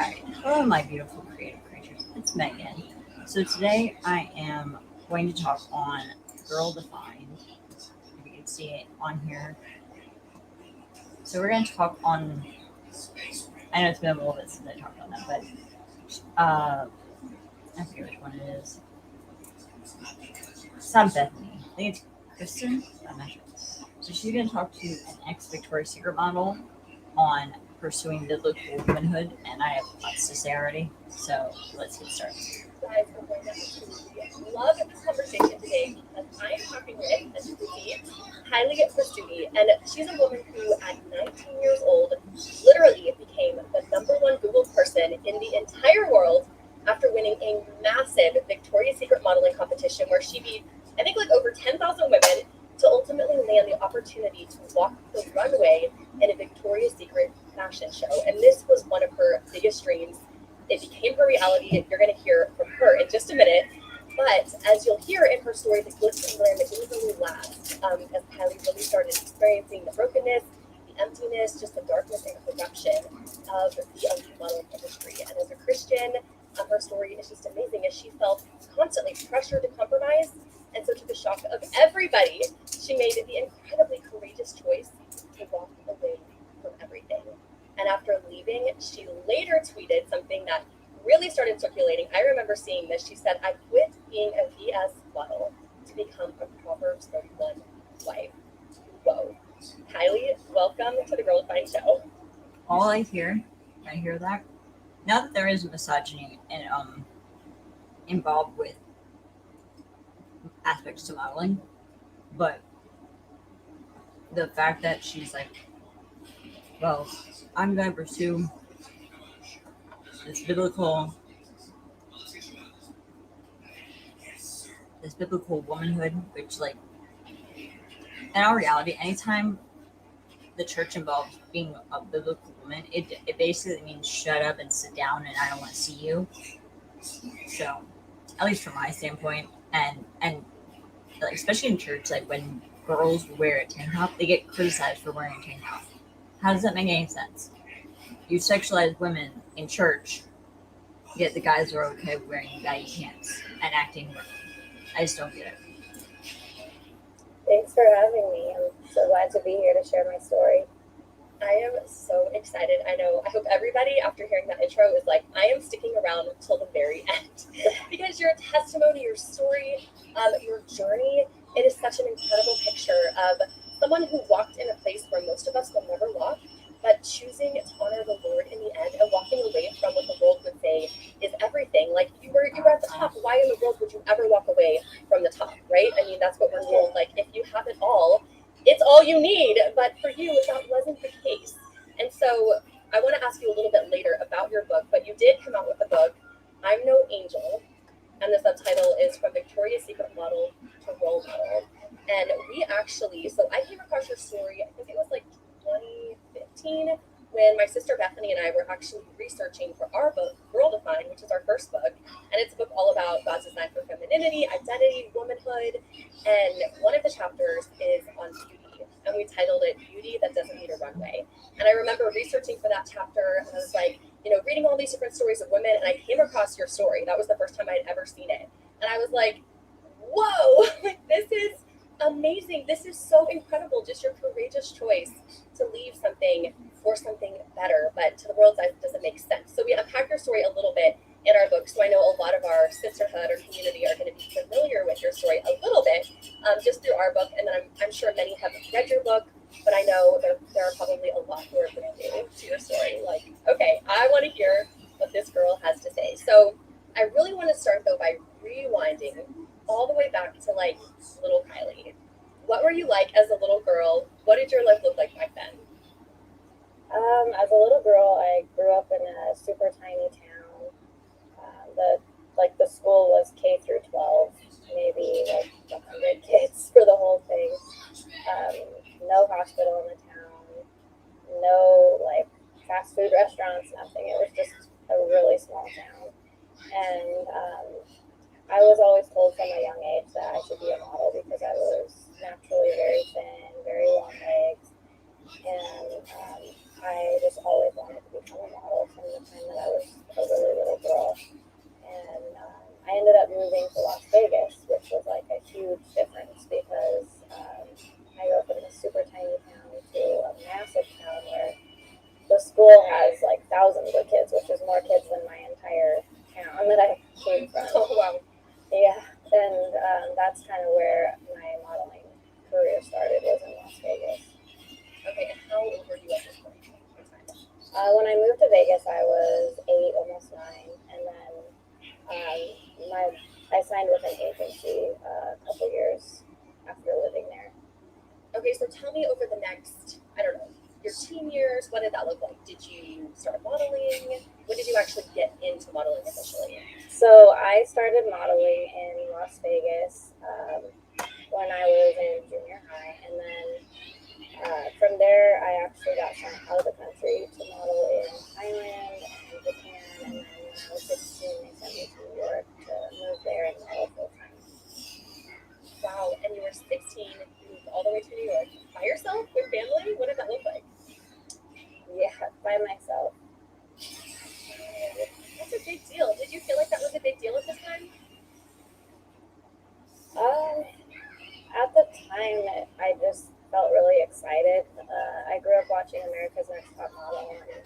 Alright, hello my beautiful creative creatures. It's Megan. So today I am going to talk on Girl Defined. If you can see it on here. So we're going to talk on. I know it's been a little bit since I talked on that, but I forget which one it is. It's not Bethany. I think it's Kristen. I'm not sure. So she's going to talk to an ex Victoria's Secret model on pursuing biblical womanhood, and I have lots to say already. So let's get started. Guys, I'm going to absolutely love this conversation today because I am talking with, as you can see, Kylie Pursuti, and she's a woman who, at 19 years old, literally became the #1 Google person in the entire world after winning a massive Victoria's Secret modeling competition where she beat, I think, like over 10,000 women to ultimately land the opportunity to walk the runway in a Victoria's Secret fashion show. And this was one of her biggest dreams. It became her reality. You're going to hear from her in just a minute. But as you'll hear in her story, the glitz and glam, it didn't really last as Kylie really started experiencing the brokenness, the emptiness, just the darkness and corruption of the modeling industry. And as a Christian, her story is just amazing as she felt constantly pressured to compromise. And so to the shock of everybody, she made the incredibly courageous choice to walk away from everything. And after leaving, she later tweeted something that really started circulating. I remember seeing this. She said, "I quit being a VS model to become a Proverbs 31 wife." Whoa. Kylie, welcome to the Girl Defined Show. All I hear that. Not that there is misogyny and involved with aspects to modeling, but the fact that she's like, well, I'm gonna pursue this biblical womanhood, which like in our reality, anytime the church involves being a biblical woman, it basically means shut up and sit down and I don't want to see you. So at least from my standpoint, and like, especially in church, like when girls wear a tank top, they get criticized for wearing a tank top. How does that make any sense? You sexualize women in church, yet the guys are okay wearing baggy pants and acting wrong. I just don't get it. Thanks for having me. I'm so glad to be here to share my story. I am so excited. I know. I hope everybody, after hearing that intro, is like, I am sticking around till the very end because your testimony, your story, your journey, it is such an incredible picture of someone who walked in a place where most of us will never walk, but choosing to honor the Lord in the end and walking away from what the world would say is everything. Like you were at the top. Why in the world would you ever walk away from the top, right? I mean, that's what we're told. Like, if you have it all, it's all you need. But for you, that wasn't the case. And so I want to ask you a little bit later about your book, but you did come out with a book, I'm No Angel, and the subtitle is From Victoria's Secret Model to Role Model. And so I came across your story, I think it was like 2015, when my sister Bethany and I were actually researching for our book, Girl Defined, which is our first book. And it's a book all about God's design for femininity, identity, womanhood. And one of the chapters is on beauty. And we titled it Beauty That Doesn't Need a Runway. And I remember researching for that chapter, and I was like, reading all these different stories of women, and I came across your story. That was the first time I'd ever seen it. And I was like, whoa, like, this is amazing. This is so incredible. Just your courageous choice to leave something for something better, but to the world's eyes, it doesn't make sense. So we unpack your story a little bit in our book. So I know a lot of our sisterhood or community are going to be familiar with your story a little bit just through our book. And then I'm sure many have read your book, but I know there are probably a lot who are brand new to your story. Like, okay, I want to hear what this girl has to say. So I really want to start, though, by rewinding all the way back to, like, little Kylie. What were you like as a little girl? What did your life look like back then? As a little girl, I grew up in a super tiny town. The school was K through 12, maybe like 100 kids for the whole thing. No hospital in the town, no like fast food restaurants, nothing. It was just a really small town, and I was always told from a young age that I should be a model because I was naturally very thin, very long legs, and I just always wanted to become a model from the time that I was thousands of kids, which is more kids than my entire town that I came from. Oh, wow. Yeah, and that's kind of where my modeling career started, was in Las Vegas. Okay, and how old were you at this point? When I moved to Vegas, I was 8, almost 9, and then I signed with an agency a couple years after living there. Okay, so tell me over the next, I don't know, your teen years, what did that look like? Did you start modeling? When did you actually get into modeling officially? So I started modeling in Las Vegas when I was in junior high, and then from there I actually got sent out of the country to model in Thailand and Japan, and then when I was 16 they sent me to New York to move there and model full time. Wow, and you were 16, you moved all the way to New York by yourself, with family? What did that look like? Yeah, by myself. That's a big deal. Did you feel like that was a big deal at this time? At the time, I just felt really excited. I grew up watching America's Next Top Model, and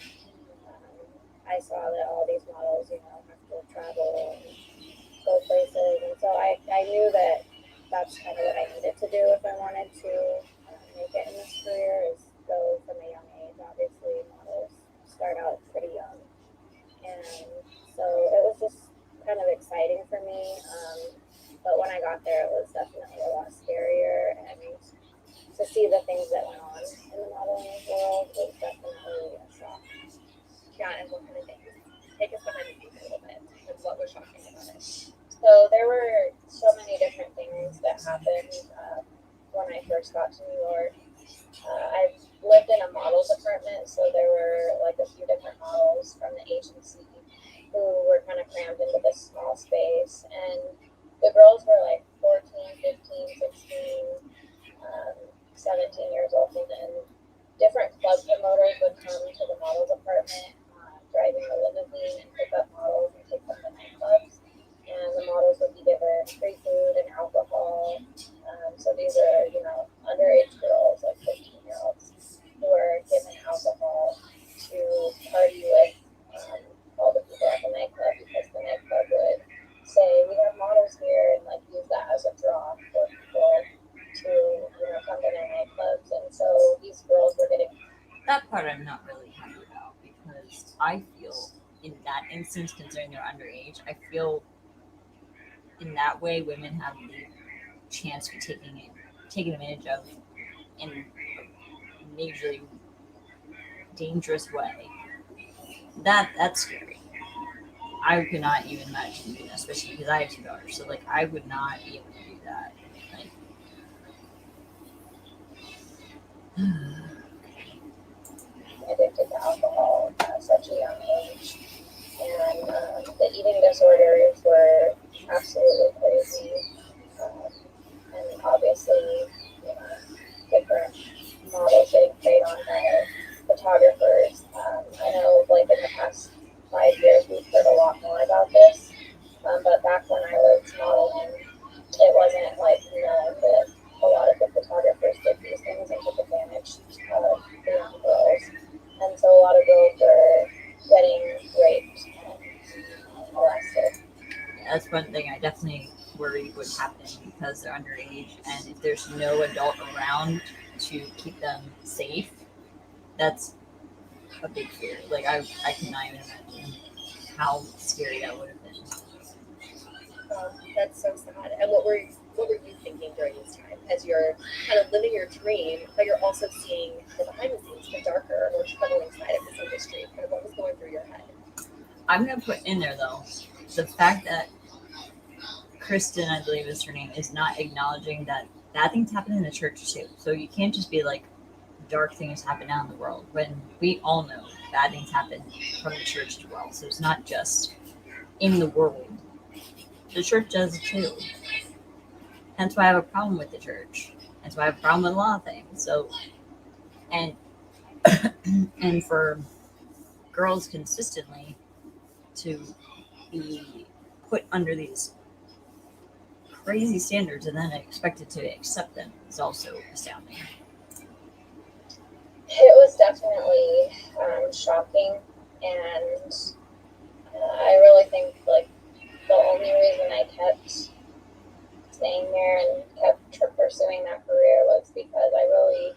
I saw that all these models, have to travel and go places, and so I knew that that's kind of what I needed to do if I wanted to make it in this career, is go from a young age. Obviously, models start out pretty young, and so it was just kind of exciting for me. But when I got there, it was definitely a lot scarier, and to see the things that went on in the modeling world was definitely a shock. Yeah, and what kind of things? Take us behind the scenes a little bit. And what was shocking about it? So there were so many different things that happened when I first got to New York. I lived in a model's apartment, so there were like a few different models from the agency who were kind of crammed into this small space, and the girls were like 14, 15, 16, 17 years old, and different club promoters would come to the model's apartment, driving a limousine and pick up models and take them to nightclubs. And the models would be given free food and alcohol. So these are, underage girls, like 15-year-olds, who are given alcohol to party with all the people at the nightclub, because the nightclub would say, we have models here, and like use that as a draw for people to, come to their nightclubs. And so these girls were getting. That part I'm not really happy about, because I feel in that instance, considering they're underage, I feel in that way women have the chance to be taken advantage of in a majorly dangerous way. That's scary. I could not even imagine doing that, especially because I have 2 daughters. So I would not be able to do that. Addicted to alcohol at such a young age, and the eating disorders were absolutely crazy, and obviously, different models getting preyed on by photographers. I know, in the past 5 years, we've heard a lot more about this, but back when I was modeling, it wasn't known that a lot of the photographers did these things and took advantage of the young girls. And so a lot of girls were getting raped and molested. That's one thing I definitely worry would happen, because they're underage, and if there's no adult around to keep them safe, that's a big fear. I cannot even imagine how scary that would have been. That's so sad. And what were you thinking during this time, as you're kind of living your dream, but you're also seeing the behind the scenes, the darker, more troubling side of this industry? Kind of what was going through your head? I'm gonna put in there though the fact that Kristen, I believe is her name, is not acknowledging that bad things happen in the church too. So you can't just be like, dark things happen out in the world, when we all know bad things happen from the church as well. So it's not just in the world. The church does it too. Hence why I have a problem with the church. Hence why I have a problem with a lot of things. So, and and for girls consistently to be put under these crazy standards and then expected to accept them is also astounding. It was definitely shocking, And I really think like the only reason I kept staying there and kept pursuing that career was because I really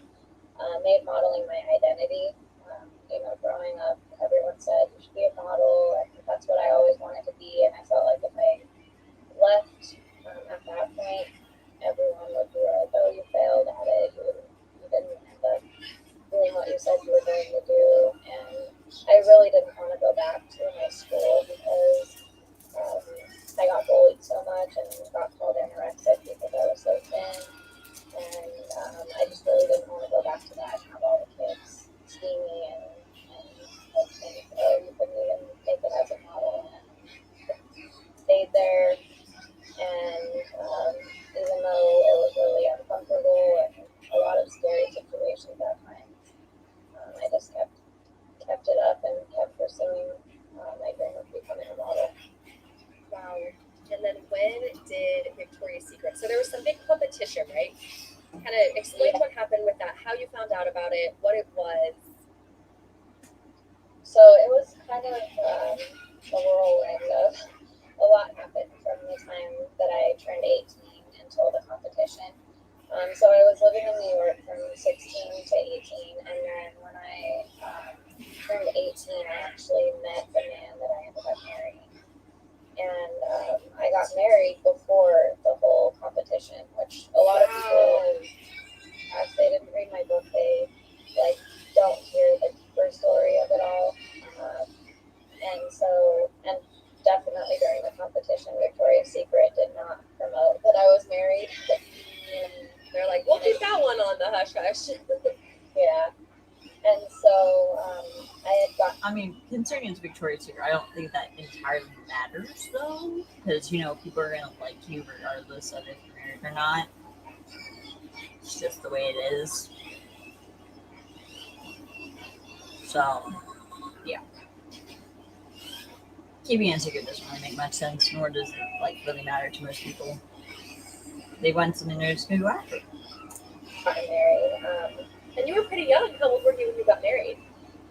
made modeling my identity. Growing up, everyone said you should be a model, and that's what I always wanted to be. And I felt like if I left at that point, everyone would be like, "Oh, you failed at it. You didn't end up doing what you said you were going to do." And I really didn't want to go back to my school because I got bullied so much and got called anorexic because I was so thin. And I just really didn't want to go back to that and have all the kids see me and like think, "Oh, you couldn't even make it as a model." And stayed there. And even though it was really uncomfortable and a lot of scary situations at times, I just kept it up and kept pursuing my dream of becoming a model. Wow. And then when did Victoria's Secret? So there was some big competition, right? Kind of explain what happened with that, how you found out about it, what it was. So it was kind of a whirlwind of a lot happened from the time that I turned 18 until the competition. So I was living in New York from 16 to 18, and then when I turned 18, I actually met the man that I ended up marrying. And I got married before the whole competition, which a lot of people, if they didn't read my book, they like don't hear the deeper story of it all. And definitely during the competition, Victoria's Secret did not promote that I was married. They're like, we'll keep that one on the hush hush. Yeah. And so I had got. I mean, concerning it's Victoria's Secret, I don't think that entirely matters though, because people are gonna like you regardless of if you're married or not. It's just the way it is. So, yeah. Keeping it secret doesn't really make much sense, nor does it really matter to most people. They want something they're just gonna go after. Gotten married. And you were pretty young. How old were you when you got married?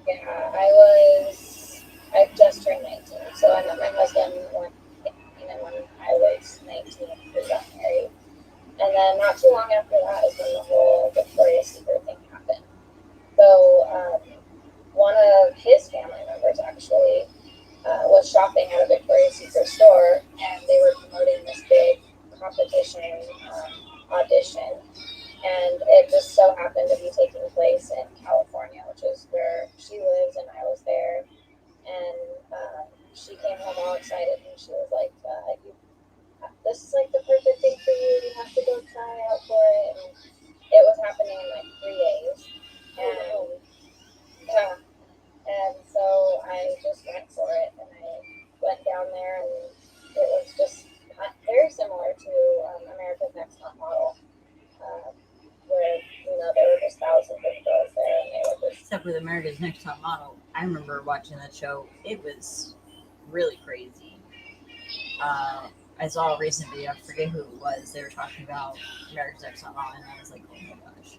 Yeah, I just turned 19. So I met my husband when I was 19, we got married. And then not too long after that is when the whole Victoria's Secret thing happened. So one of his family members actually was shopping at a Victoria's Secret store, and they were promoting this big competition audition. And it just so happened to be taking place in California, which is where she lives, and I was there. And she came home all excited, and she was like, "This is like the perfect thing for you. You have to go try out for it." And it was happening in like 3 days, and yeah, and so I just went for it, and I went down there, and it was just very similar to America's Next Top Model. Where there were just thousands of girls there, and they were just. Except with America's Next Top Model, I remember watching that show. It was really crazy. I saw a recent video. I forget who it was. They were talking about America's Next Top Model, and I was like, "Oh my gosh,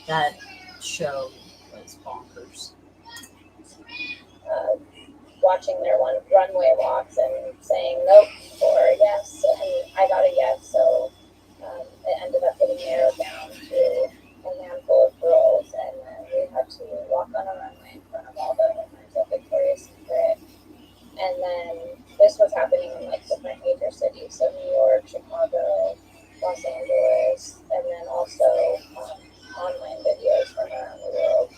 that show was bonkers." Watching their runway walks and saying nope or yes, and I got a yes, so it ended up getting narrowed down to a handful of girls, and then we had to walk on a runway in front of all the owners of Victoria's Secret. And then this was happening in like different major cities, so New York, Chicago, Los Angeles, and then also online videos from around the world.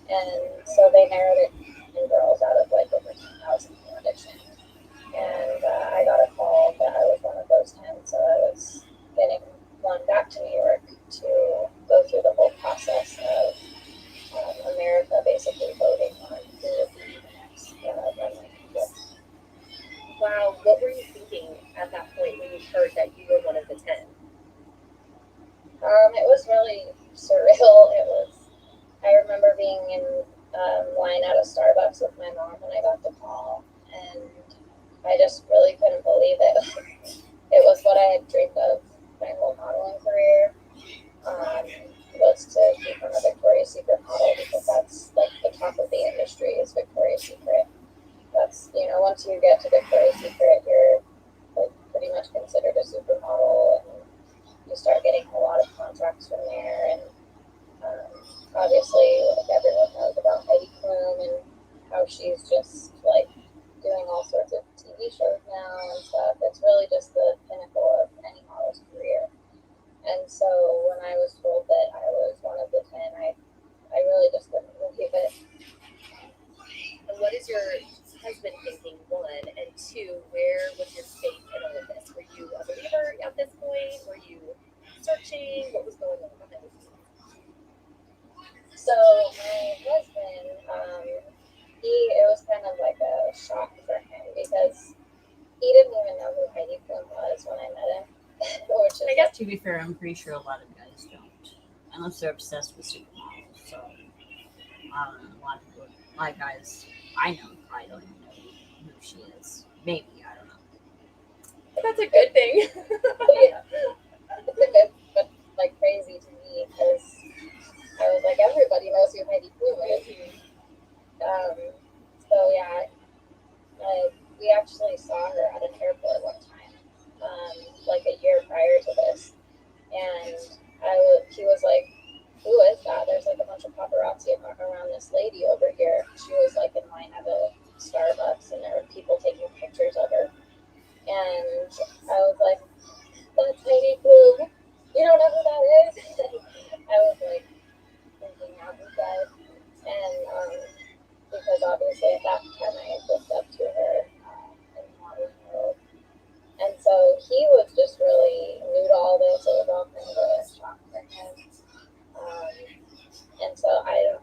And so they narrowed it in girls out of like over 10,000 who auditioned. And I got a call that I was one of those 10, so I was getting flown back to New York to go through the whole process of America basically voting on who would be the next runway people. Wow, what were you thinking at that point when you heard that you were one of the 10? It was really surreal. I remember being in line at a Starbucks with my mom when I got the call, and I just really couldn't believe it. It was what I had dreamed of my whole modeling career, was to become a Victoria's Secret model, because that's like the top of the industry is Victoria's Secret. once you get to Victoria's Secret, you're like pretty much considered a supermodel, and you start getting a lot of contracts from there. And obviously, like everyone knows about Heidi Klum and how she's just like doing all sorts of TV shows now and stuff. It's really just the pinnacle of any model's career. And so when I was told that I was one of the 10, I really just couldn't believe it. And what is your husband thinking, one? And two, where was your faith in all of this? Were you a believer at this point? Were you searching? What was going on behind the scenes? So my husband, it was kind of like a shock for him because he didn't even know who Heidi Klum was when I met him. Which is I guess to be fair, I'm pretty sure a lot of guys don't, unless they're obsessed with supermodels. So I don't know. A lot of guys I know probably don't even know who she is. Maybe, I don't know. But that's a good thing. yeah, it's a bit but like crazy to me because I was like, everybody knows who Heidi Klum is. So yeah, we actually saw her at an airport one time, like a year prior to this, and he was like, "Who is that? There's like a bunch of paparazzi around this lady over here." She was like in line at a Starbucks, and there were people taking pictures of her, and I was like, "That's Heidi Klum. You don't know who that is?" I was like thinking out inside, and because obviously at that time I had looked up to her in the modeling world. And so he was just really new to all this. It was all kind of a shock for him. And so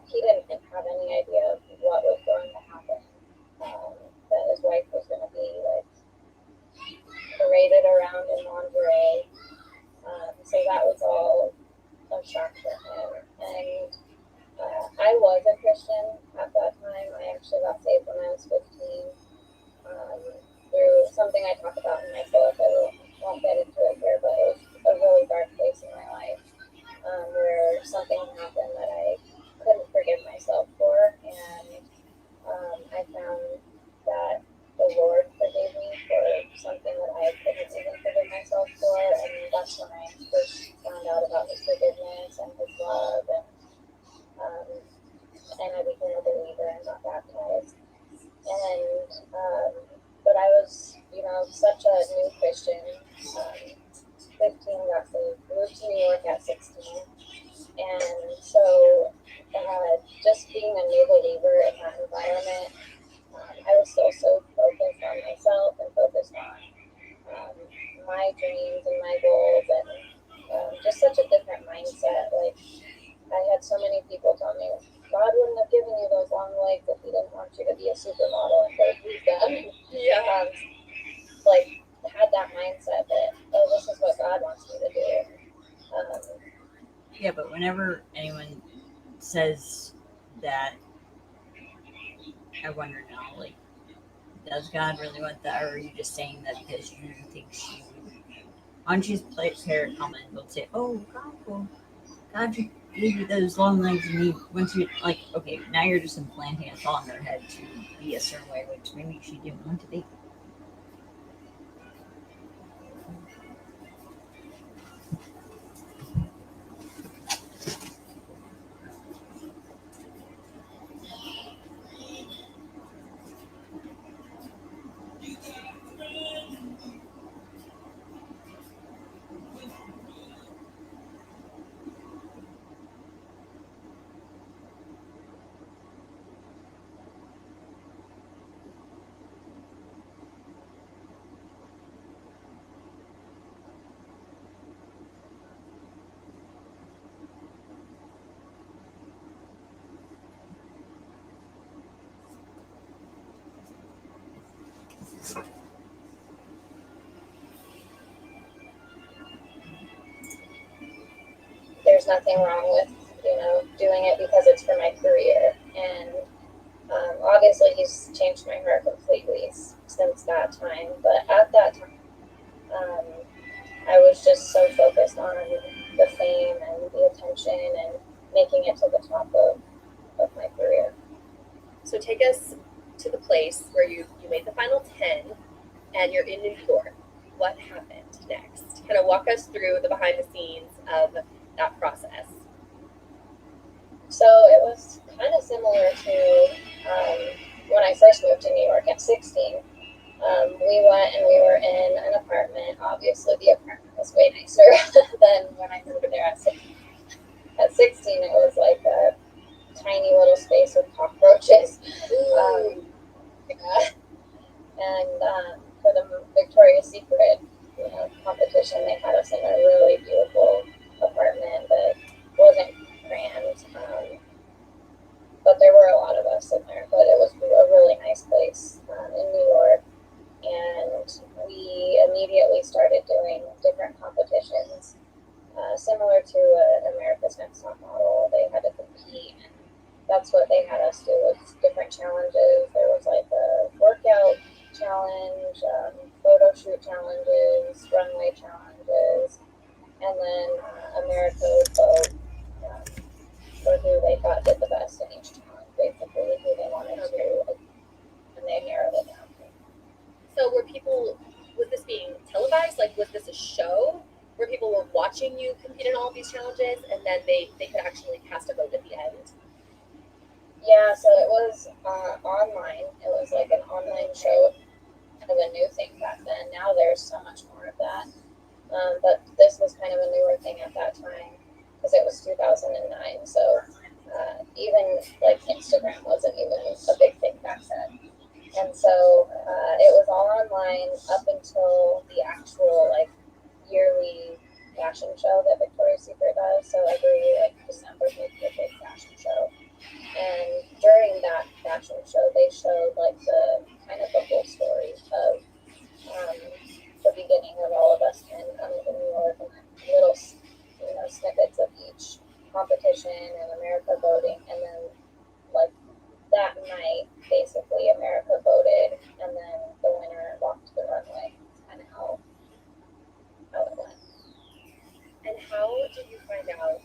he didn't have any idea of what was going to happen. That his wife was going to be like paraded around in lingerie. So that was all a shock for him. And I was a Christian at that time. I actually got saved when I was 15 through something I talk about in my book. I won't get into it here, but it was a really dark place in my life where something happened that I couldn't forgive myself for. And I found that the Lord forgave me for something that I couldn't even forgive myself for. And that's when I first found out about his forgiveness and his love. And I became a believer and got baptized. And but I was, such a new Christian. 15, moved to New York at 16, and so just being a new believer in that environment, I was still so focused on myself and focused on my dreams and my goals, and just such a different mindset. Like I had so many people tell me, God wouldn't have given you those long legs if he didn't want you to be a supermodel and go use them. Yeah. Like had that mindset that, oh, this is what God wants me to do. Yeah, but whenever anyone says that, I wonder now, like, does God really want that, or are you just saying that because you think she would? Why don't you just play a comment and they'll say, "Oh, God gave you those long legs, and he wants you like." Okay, now you're just implanting a thought in their head to be a certain way, which maybe she didn't want to be. There's nothing wrong with doing it because it's for my career, and obviously he's changed my heart completely since that time. But at that time, I was just so focused on the fame and the attention and making it to the top of my career. So take us to the place where you made the final 10 and you're in New York. What happened next? Kind of walk us through the behind the scenes of that process. So it was kind of similar to when I first moved to New York at 16. We went and we were in an apartment. Obviously, the apartment was way nicer than when I moved there at 16. At 16, it was like a tiny little space with cockroaches. Yeah. And for the Victoria's Secret competition, they had us in a really beautiful apartment that wasn't grand. But there were a lot of us in there. But it was a really nice place in New York. And we immediately started doing different competitions, similar to America's Next Top Model. They had to compete, and that's what they had us do, was different challenges. There was like a workout challenge, photo shoot challenges, runway challenges, and then America would vote for who they thought did the best in each challenge, basically who they wanted to, and they narrowed it down. So was this being televised? Like, was this a show where people were watching you compete in all of these challenges and then they could actually cast a vote at the end? Yeah, so it was online. It was like an online show, kind of a new thing back then. Now there's so much more of that. But this was kind of a newer thing at that time because it was 2009. So even like Instagram wasn't even a big thing back then. And so it was all online up until the actual like yearly fashion show that Victoria's Secret does. So every like December they do a big fashion show. And during that fashion show, they showed like the kind of the whole story of the beginning of all of us coming to New York, and little snippets of each competition and America voting, and then like that night, basically America voted, and then the winner walked the runway. That's kind of how it went. And how did you find out?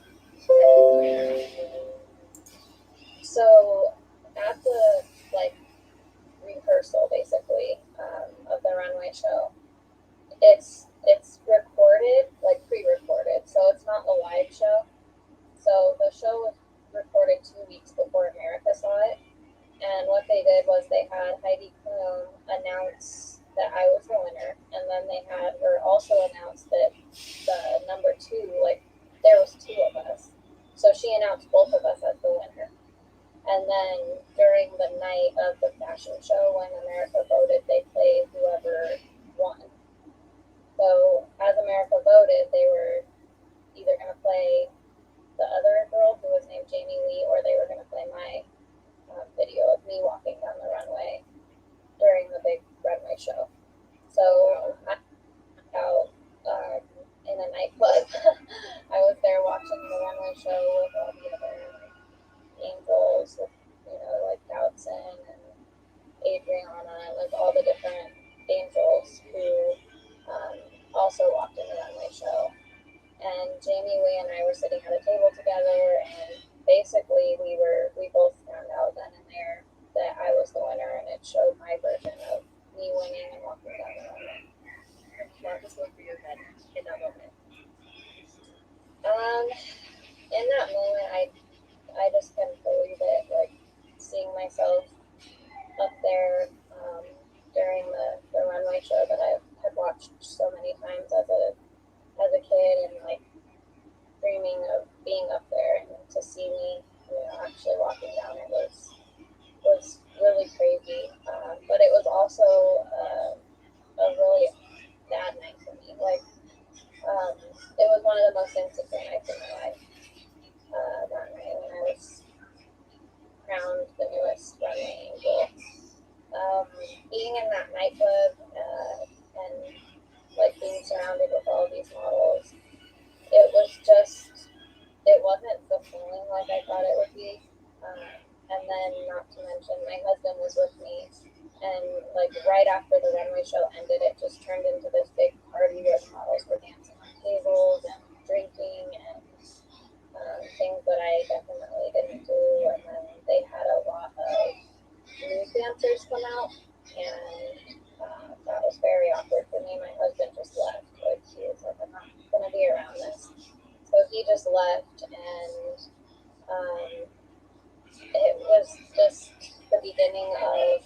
So at the like rehearsal, basically, of the runway show, it's recorded, like pre-recorded, so it's not a live show. So the show was recorded 2 weeks before America saw it, and what they did was they had Heidi Klum announce that I was the winner, and then they had her also announce that the number 2, like there was 2 of us, so she announced both of us as the winner. And then during the night of the fashion show, when America voted, they played whoever won. So as America voted, they were either going to play the other girl, who was named Jamie Lee, or they were going to play my video of me walking down the runway during the big runway show. So I out in a nightclub. I was there watching the runway show with all the other angels, with like Doutzen and Adriana, and like all the different angels who also walked in the runway show. And Jamie Lee and I were sitting at a table together, and basically we both found out then and there that I was the winner, and it showed my version of me winning and walking down the runway. What was going through your head in that moment? In that moment, I just couldn't believe it, like seeing myself up there during the runway show that I had watched so many times as a kid, and like dreaming of being up there, and to see me actually walking down it was really crazy. But it was also a really bad night for me. Like it was one of the most insecure nights in my life. That night when I was crowned the newest runway angel. Being in that nightclub and like being surrounded with all these models, it wasn't fulfilling like I thought it would be. And then, not to mention, my husband was with me, and like right after the runway show ended, it just turned into this big party where the models were dancing on tables and drinking and things that I definitely didn't do. And then they had a lot of music dancers come out, and that was very awkward for me. My husband just left. Like, he was like, I'm not going to be around this. So he just left, and it was just the beginning of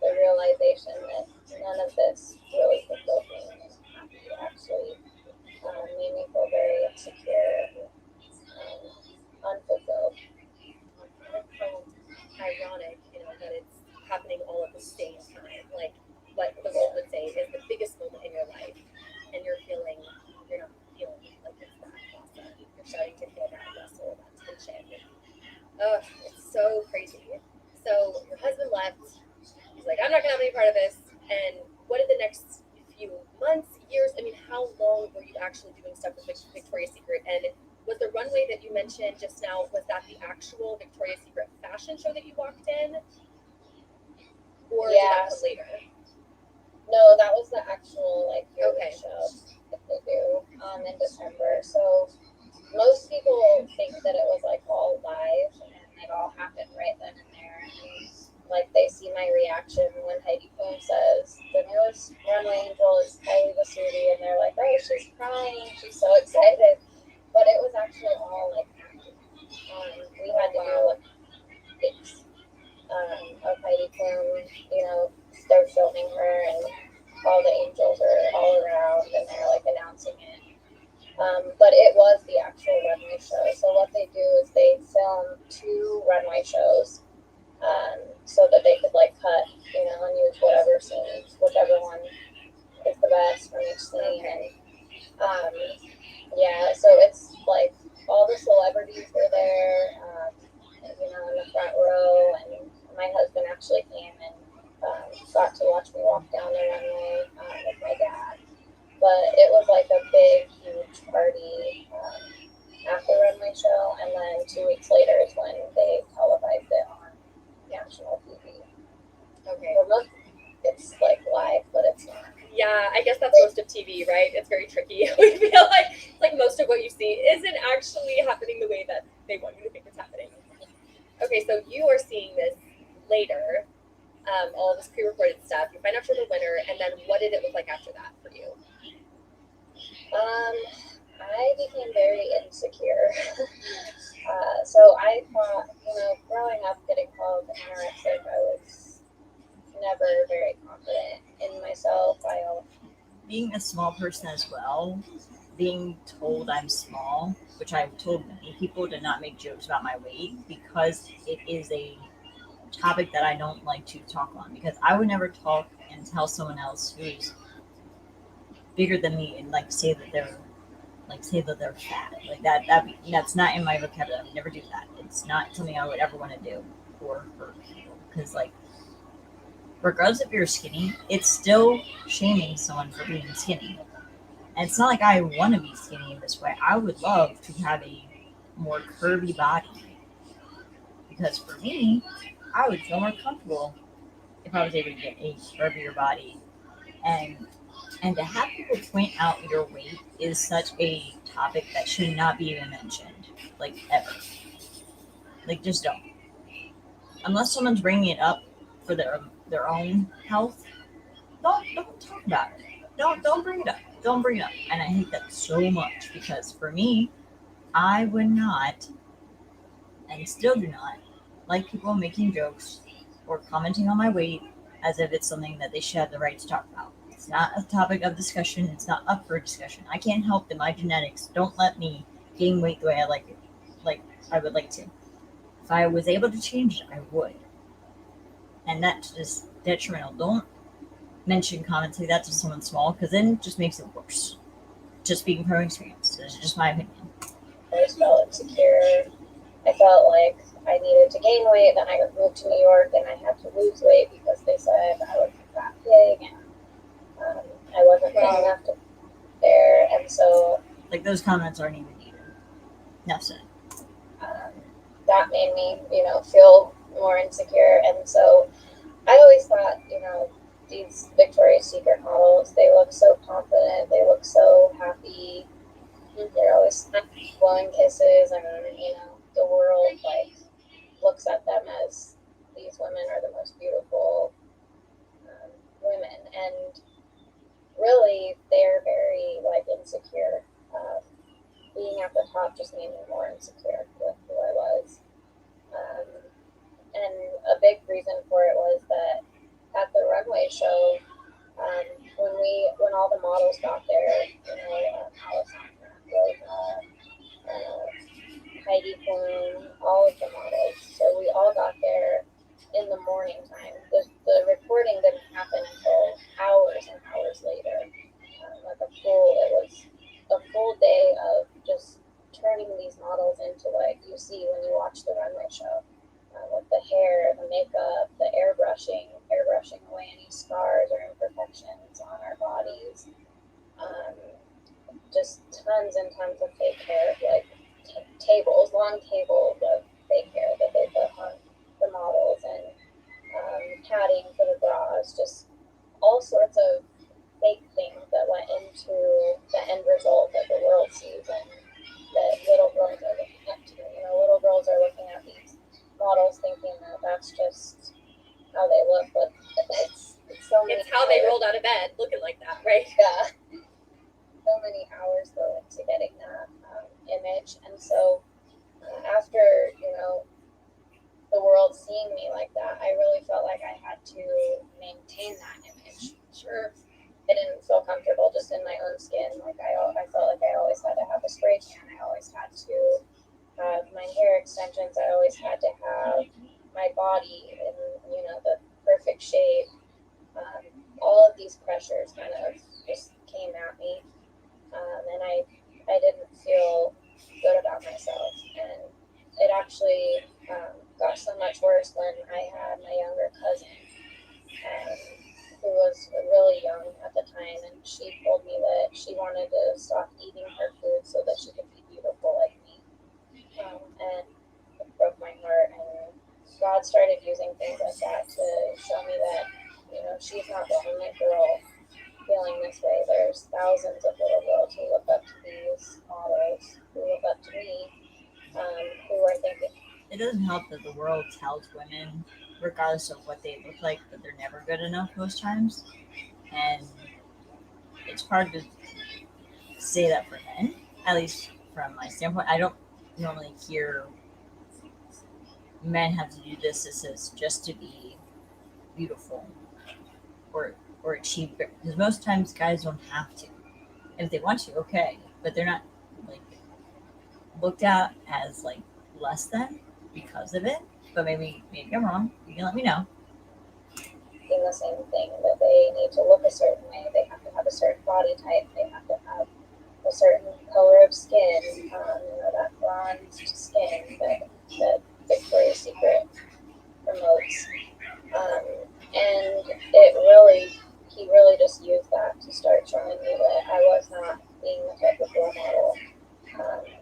the realization that none of this really fulfilled me and happy. It actually made me feel very insecure and unfulfilled. Kind of ironic, that it's happening all at the same time. Like what the world would say is the biggest moment in your life, and you're not feeling like it's that awesome. You're starting to feel that rustle, that tension. Oh, it's so crazy. So your husband left. He's like, I'm not gonna have any part of this. And what did the next few months, years? I mean, how long were you actually doing stuff with Victoria's Secret? And was the runway that you mentioned just now, was that the actual Victoria's Secret fashion show that you walked in? Or did that come later? No, that was the actual Okay. show that they do in December. So most people think that it was like all live and it all happened right then and there. And like they see my reaction when Heidi Klum says the newest runway angel is Kylie Vasuti, and they're like, oh, she's crying, she's so excited. But it was actually all like we had to do like pics of Heidi Klum, they're filming her and all the angels are all around and they're like announcing it. But it was the actual runway show. So what they do is they film 2 runway shows so that they could like cut, and use whatever scenes, whichever one is the best from each scene. And so it's like all the celebrities were there, in the front row, and my husband actually came and got to watch me walk down the runway with my dad. But it was like a big, huge party after runway show, and then 2 weeks later is when they televised it on national TV. Okay. So it's like live, but it's not. Yeah, I guess that's most of TV, right? It's very tricky. We feel like most of what you see isn't actually happening the way that they want you to think it's happening. Okay, so you are seeing this later, all this pre-recorded stuff. You find out you're the winner, and then what did it look like after that for you? I became very insecure. So I thought, growing up getting called anorexic, I was never very confident in myself. Being a small person as well, being told I'm small, which I've told many people to not make jokes about my weight because it is a topic that I don't like to talk on, because I would never talk and tell someone else who's bigger than me and say that they're fat. Like that's not in my vocabulary. I would never do that. It's not something I would ever want to do for people, because regardless if you're skinny, it's still shaming someone for being skinny. And it's not like I want to be skinny in this way. I would love to have a more curvy body, because for me, I would feel more comfortable if I was able to get a curvier body. And to have people point out your weight is such a topic that should not be even mentioned, ever. Just don't. Unless someone's bringing it up for their own health, don't talk about it. Don't bring it up. Don't bring it up. And I hate that so much, because for me, I would not, and still do not, like people making jokes or commenting on my weight as if it's something that they should have the right to talk about. It's not a topic of discussion. It's not up for discussion. I can't help that my genetics don't let me gain weight the way I like it, like I would like to. If I was able to change it, I would. And that's just detrimental. Don't mention comments like that to someone small, because then it just makes it worse. Just speaking from experience. It's just my opinion. I always felt insecure. I felt like I needed to gain weight. Then I moved to New York and I had to lose weight because they said I was a fat pig and I wasn't thin enough to there. And so those comments aren't even needed. No, sir. That made me, feel more insecure. And so I always thought, these Victoria's Secret models, they look so confident, they look so happy, they're always blowing kisses, and the world looks at them as these women are the most beautiful women, and really they're very like insecure. Being at the top just made me more insecure with who I was. Um, and a big reason for it was that at the runway show, when all the models got there, Alessandra, Rosa, Heidi Klum, all of the models. So we all got there in the morning time. The recording didn't happen until hours and hours later. It was a full day of just turning these models into what you see when you watch the runway show. With the hair, the makeup, the airbrushing away any scars or imperfections on our bodies. Just tons and tons of fake hair, like long tables of fake hair that they put on the models, and padding for the bras, just all sorts of fake things that went into the end result that the world sees and that little girls are looking up to. Little girls are looking at these models thinking that that's just how they look, but it's so many. It's how they rolled out of bed looking like that, right? Yeah. So many hours go into getting that image, and so after the world seeing me like that, I really felt like I had to maintain that image. Sure, I didn't feel comfortable just in my own skin. Like I felt like I always had to have a spray tan. I always had to have my hair extensions. I always had to have my body in the perfect shape. All of these pressures kind of just came at me, and I didn't feel good about myself. And it actually got so much worse when I had my younger cousin, um, who was really young at the time, and she told me that she wanted to stop eating her food so that she could be beautiful like me. And it broke my heart. And God started using things like that to show me that she's not the only girl feeling this way. There's thousands of little girls who look up to these models, who look up to me, who are thinking. It doesn't help that the world tells women, regardless of what they look like, that they're never good enough most times. And it's hard to say that for men, at least from my standpoint. I don't normally hear men have to do this just to be beautiful or achieve, because most times guys don't have to. If they want to, okay, but they're not like looked at as like less than because of it. But maybe I'm wrong. You can let me know. The same thing, that they need to look a certain way. They have to have a certain body type. They have to have a certain color of skin. That bronzed skin that Victoria's Secret promotes. And he really just used that to start showing me that I was not being the type of role model,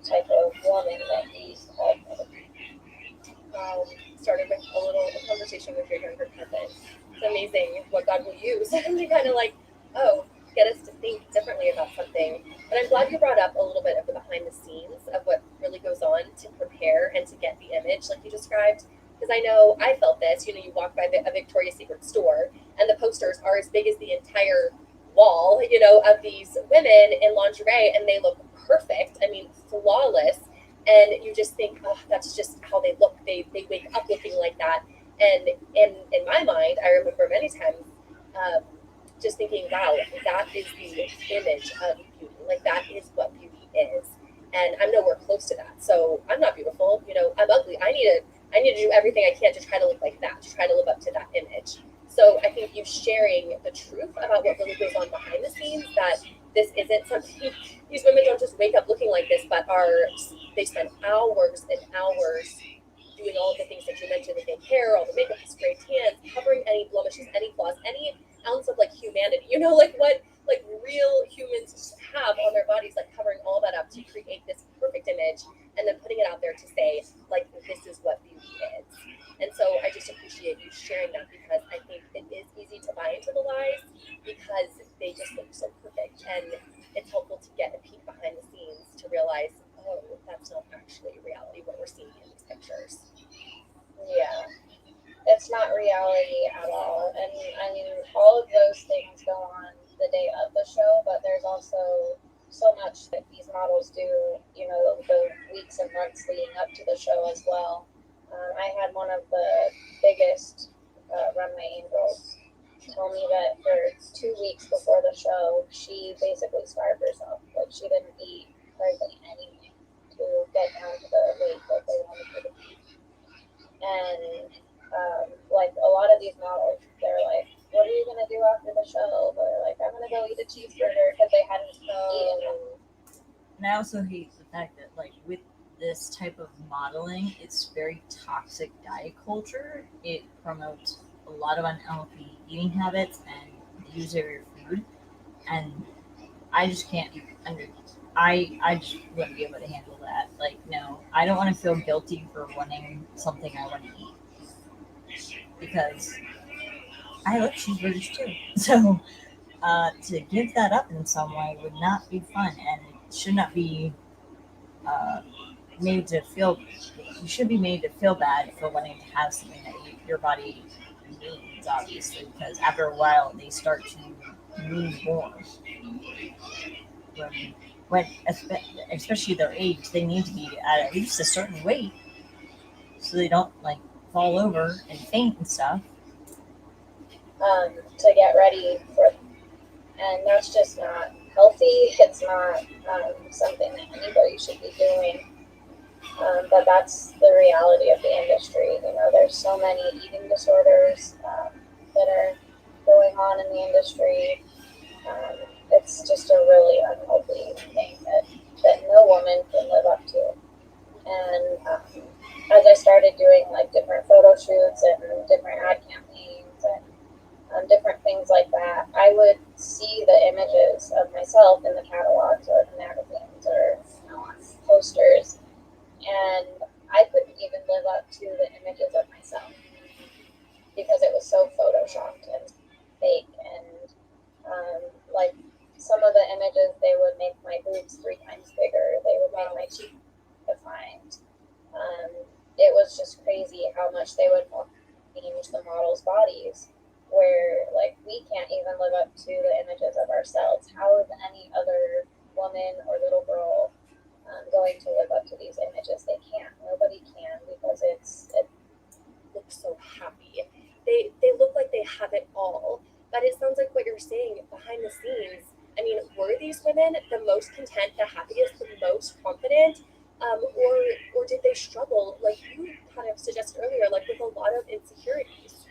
type of woman that he called me. Started with a conversation with your younger cousin. It's amazing what God will use to kind of get us to think differently about something. But I'm glad you brought up a little bit of the behind the scenes of what really goes on to prepare and to get the image like you described. Because I know I felt this. You walk by a Victoria's Secret store and the posters are as big as the entire wall, of these women in lingerie, and they look perfect. I mean, flawless. And you just think, oh, that's just how they look. They wake up looking like that. And in my mind, I remember many times just thinking, wow, that is the image of beauty. Like, that is what beauty is. And I'm nowhere close to that. So I'm not beautiful. I'm ugly. I need to do everything I can to try to look like that, to try to live up to that image. So I think you sharing the truth about what really goes on behind the scenes, that this isn't something, these women don't just wake up looking like this, but they spend hours and hours doing all of the things that you mentioned, the fake hair, all the makeup, the spray tans, covering any blemishes, any flaws, any ounce of humanity, what real humans have on their bodies, covering all that up to create this perfect image and then putting it out there to say, this is what beauty is. And so I just appreciate you sharing that, because I think it is easy to buy into the lies because they just look so perfect. And it's helpful to get a peek behind the scenes to realize, oh, that's not actually reality, what we're seeing in these pictures. Yeah, it's be at all. And I mean, all of those things go on the day of the show, but there's also so much that these models do, you know, the weeks and months leading up to the show as well. I had one of the biggest runway angels tell me that for 2 weeks before the show, she basically starved herself. Like, she didn't eat hardly anything to get down to the weight that they wanted her to be. And like a lot of these models, they're like, "What are you gonna do after the show?" They're like, "I'm gonna go eat a cheeseburger," because they hadn't eaten. And I also hate the fact that, like, with this type of modeling, it's very toxic diet culture. It promotes a lot of unhealthy eating habits and the use of your food. And I just can't under. I just wouldn't be able to handle that. Like, no, I don't want to feel guilty for wanting something I want to eat because I like cheeseburgers too. So to give that up in some way would not be fun, and it should not be uh, made to feel. You should be made to feel bad for wanting to have something that your body needs, obviously, because after a while they start to need more. When especially their age, they need to be at least a certain weight so they don't like fall over and faint and stuff. To get ready for, and that's just not healthy. It's not something that anybody should be doing. But that's the reality of the industry. You know, there's so many eating disorders that are going on in the industry. It's just a really unhealthy thing that no woman can live up to. And as I started doing like different photo shoots and different ad campaigns and different things like that, I would see the images of myself in the catalogs or the magazines or, you know, on posters, and I couldn't even live up to the images of myself because it was so photoshopped and fake. And like some of the images, they would make my boobs 3 times bigger. They would make my cheek defined. It was just crazy how much they would change the models' bodies, where like we can't even live up to the images of ourselves. How is any other woman or little girl going to live up to these images? They can't. Nobody can, because it Look so happy. They look like they have it all. But it sounds like what you're saying behind the scenes. I mean, were these women the most content, the happiest, the most confident? Or did they struggle, like you kind of suggested earlier, like with a lot of insecurities?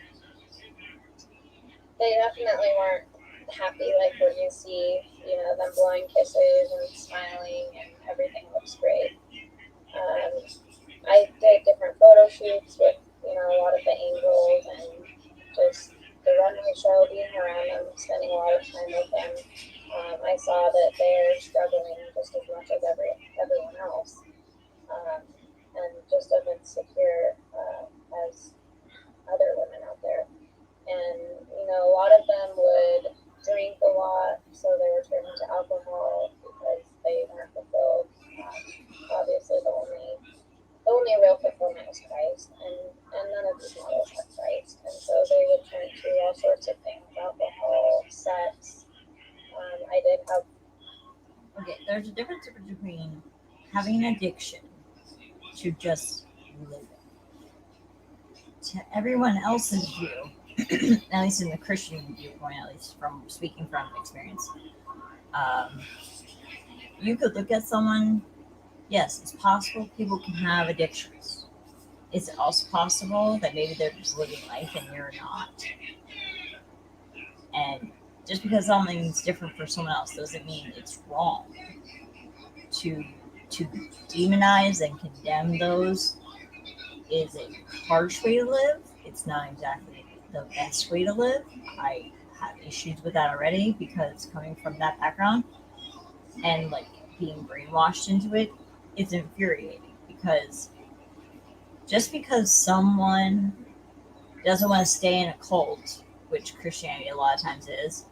They definitely weren't happy. Like when you see, you know, them blowing kisses and smiling and everything looks great. I did different photo shoots with, you know, a lot of the angels, and just the runway show, being around them, spending a lot of time with them. I saw that they're struggling just as much as everyone else, and just as insecure as other women out there. And you know, a lot of them would drink a lot, so they were turning to alcohol because they weren't fulfilled. Obviously, the only real fulfillment is Christ, and none of these models have Christ, and so they would turn to all sorts of things: alcohol, sex. I did have. Okay, there's a difference between having an addiction to just living. To everyone else's view, at least in the Christian viewpoint, at least from speaking from experience, um, you could look at someone. Yes, it's possible people can have addictions. Is it also possible that maybe they're just living life and you're not? And just because something's different for someone else doesn't mean it's wrong. To to demonize and condemn those is a harsh way to live. It's not exactly the best way to live. I have issues with that already because coming from that background and like being brainwashed into it, it's infuriating because just because someone doesn't want to stay in a cult, which Christianity a lot of times is,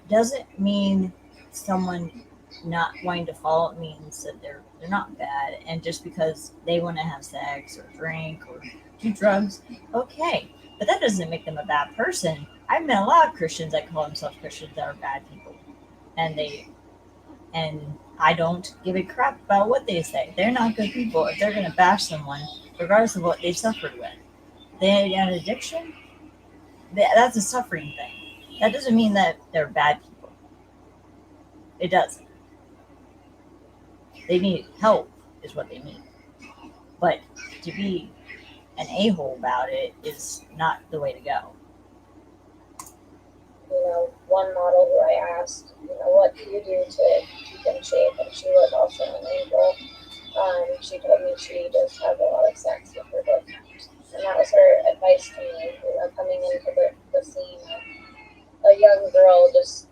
doesn't mean someone not wanting to follow it means that they're not bad. And just because they want to have sex or drink or do drugs, okay, But that doesn't make them a bad person. I've met a lot of Christians that call themselves Christians that are bad people, and I don't give a crap about what they say. They're not good people. If they're going to bash someone, regardless of what they suffered with, they had an addiction. That's a suffering thing. That doesn't mean that they're bad people. It doesn't. They need help, is what they need. But to be an a-hole about it is not the way to go. One model who I asked, what do you do to keep in shape? And she was also an angel. She told me she just has a lot of sex with her boyfriend. And that was her advice to me, coming into the scene of a young girl just,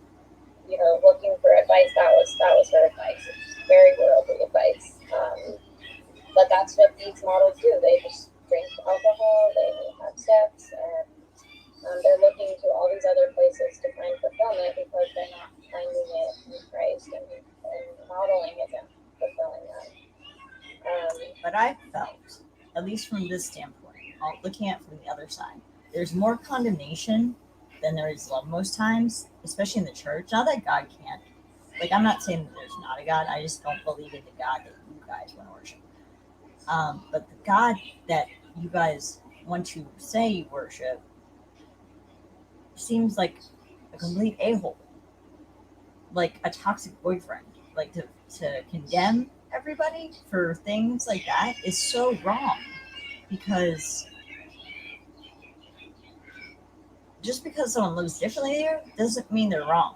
looking for advice. That was her advice. It's very worldly advice. But that's what these models do. They just drink alcohol, they have sex, and they're looking to all these other places to find fulfillment because they're not finding it in Christ, and modeling isn't fulfilling them. But I felt, at least from this standpoint, looking at it from the other side, there's more condemnation than there is love most times, especially in the church. Not that God can't. Like, I'm not saying that there's not a God. I just don't believe in the God that you guys want to worship. But the God that you guys want to say you worship seems like a complete a-hole, like a toxic boyfriend. Like, to condemn everybody for things like that is so wrong, because just because someone lives differently than you doesn't mean they're wrong.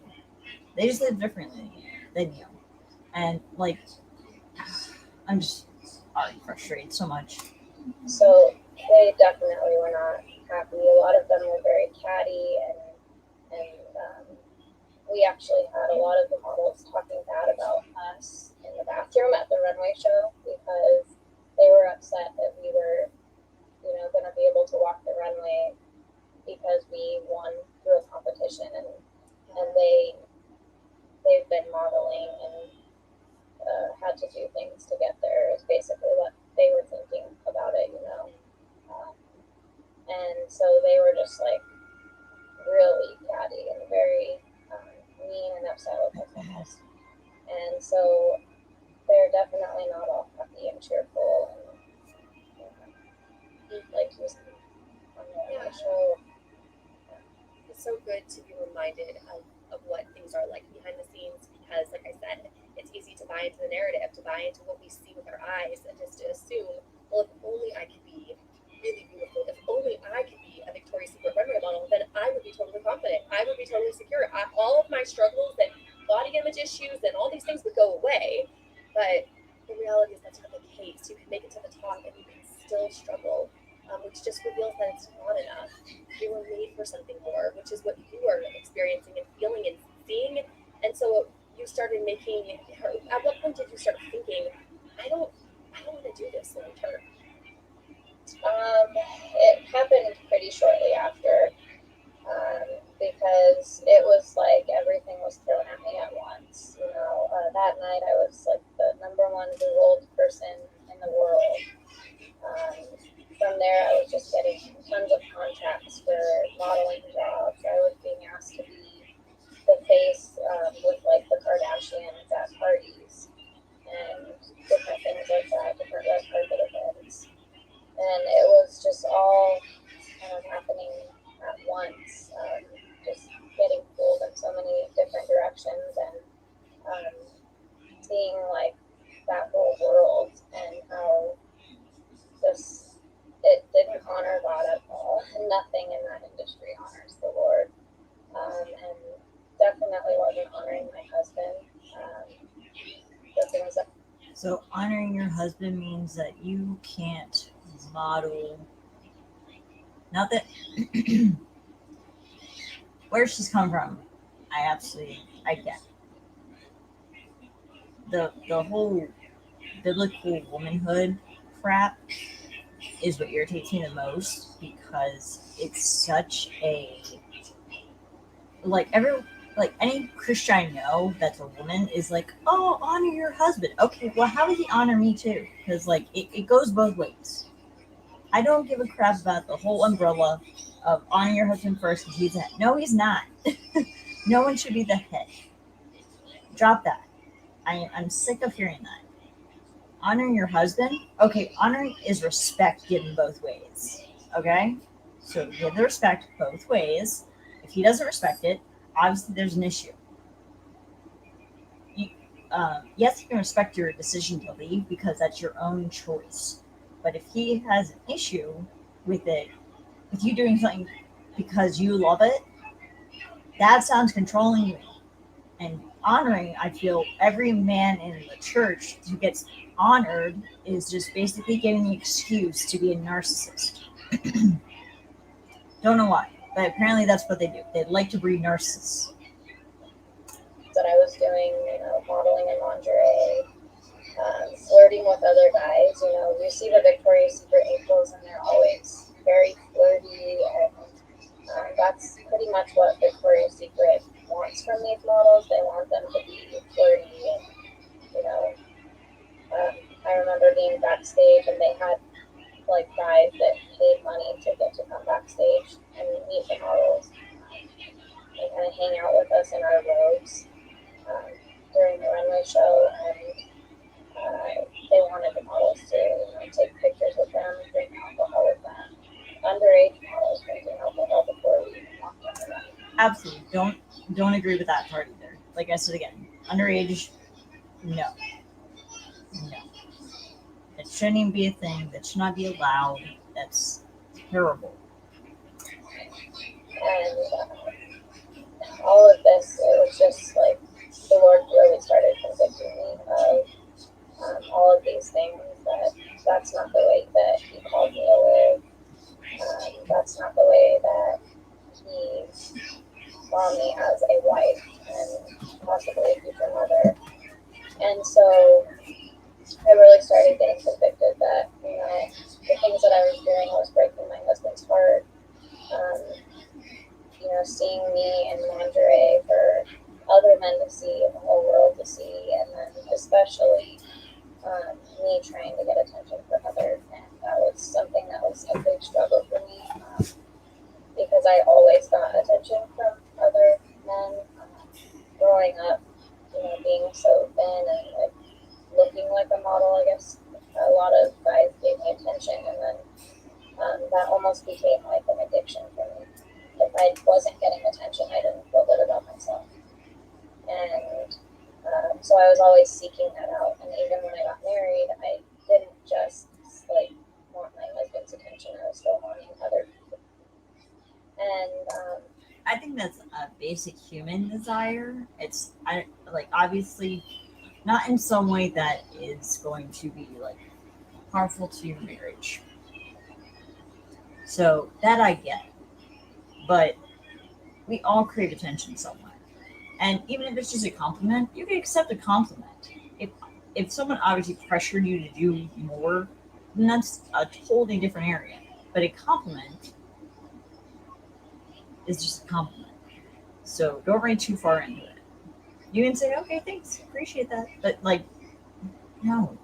They just live differently than you. And, like, I'm just already frustrated so much. So they definitely were not happy. A lot of them were very catty, and we actually had a lot of the models talking bad about us in the bathroom at the runway show because they were upset that we were, going to be able to walk the runway because we won through a competition, and they've been modeling and had to do things to get there is basically what they were thinking about it, and so they were just like really catty and very mean and upset with us almost. And so they're definitely not all happy and cheerful, and like you said on the show. It's so good to be reminded of what things are like behind the scenes, because like I said, it's easy to buy into the narrative, to buy into what we see with our eyes, and just to assume, well, if only I could be really beautiful, if only I could be a Victoria's Secret runway model, then I would be totally confident, I would be totally secure, all of my struggles and body image issues and all these things would go away. But the reality is that's not the case. You can make it to the top and you can still struggle, which just reveals that it's not enough. You were made for something more, which is what you are experiencing and feeling and seeing. And so you started making, at what point did you start thinking, I don't want to do this long term? It happened pretty shortly after, because it was like everything was thrown at me at once. That night I was like the number one enrolled person in the world. From there, I was just getting tons of contracts for modeling jobs. I was being asked to be the face with like the Kardashians at parties and different things like that, different red carpet events. And it was just all kind of happening at once, just getting pulled in so many different directions, and seeing like that whole world and how just it didn't honor God at all. Nothing in that industry honors the Lord, and definitely wasn't honoring my husband. The things that So honoring your husband means that you can't model. Not that where she's come from, I get the whole biblical womanhood crap is what irritates me the most, because it's such a like any Christian I know that's a woman is like, oh, honor your husband. Okay, well, how does he honor me too? Because like it goes both ways. I don't give a crap about the whole umbrella of honor your husband first because he's the head. No, he's not. No one should be the head. Drop that. I'm sick of hearing that. Honoring your husband, okay, honoring is respect given both ways. Okay? So give the respect both ways. If he doesn't respect it, obviously there's an issue. Yes, he can respect your decision to leave because that's your own choice. But if he has an issue with it, with you doing something because you love it, that sounds controlling to me. And honoring, I feel every man in the church who gets honored is just basically getting the excuse to be a narcissist. Don't know why, but apparently that's what they do. They like to breed narcissists. That I was doing, modeling in lingerie, flirting with other guys. You see the Victoria's Secret Aprils, and they're always very flirty, and that's pretty much what Victoria's Secret wants from these models. They want them to be flirty, and I remember being backstage, and they had like guys that paid money to get to come backstage and meet the models and kind of hang out with us in our robes during the runway show, and they wanted the models to take pictures with them, drink alcohol with them. Underage models drinking alcohol before we even walked on the runway. Absolutely, don't agree with that part either. Like I said again, underage, no. It shouldn't even be a thing. That should not be allowed. That's terrible. And all of this, it was just like the Lord really started convicting me of all of these things, that's not the way that He called me to live. That's not the way that He saw me as a wife and possibly a future mother. And so I really started getting convicted that, the things that I was doing was breaking my husband's heart. Seeing me in lingerie for other men to see and the whole world to see, and then especially me trying to get attention from other men. That was something that was a big struggle for me because I always got attention from other men. Growing up, being so thin and like looking like a model, I guess a lot of guys gave me attention, and then that almost became like an addiction for me. If I wasn't getting attention, I didn't feel good about myself. And so I was always seeking that out. And even when I got married, I didn't just want my husband's attention. I was still wanting other people. And I think that's a basic human desire. It's obviously not in some way that is going to be harmful to your marriage. So that I get. But we all crave attention somewhere. And even if it's just a compliment, you can accept a compliment. If someone obviously pressured you to do more, then that's a totally different area. But a compliment is just a compliment. So don't read too far into it. You can say, okay, thanks, appreciate that. But no.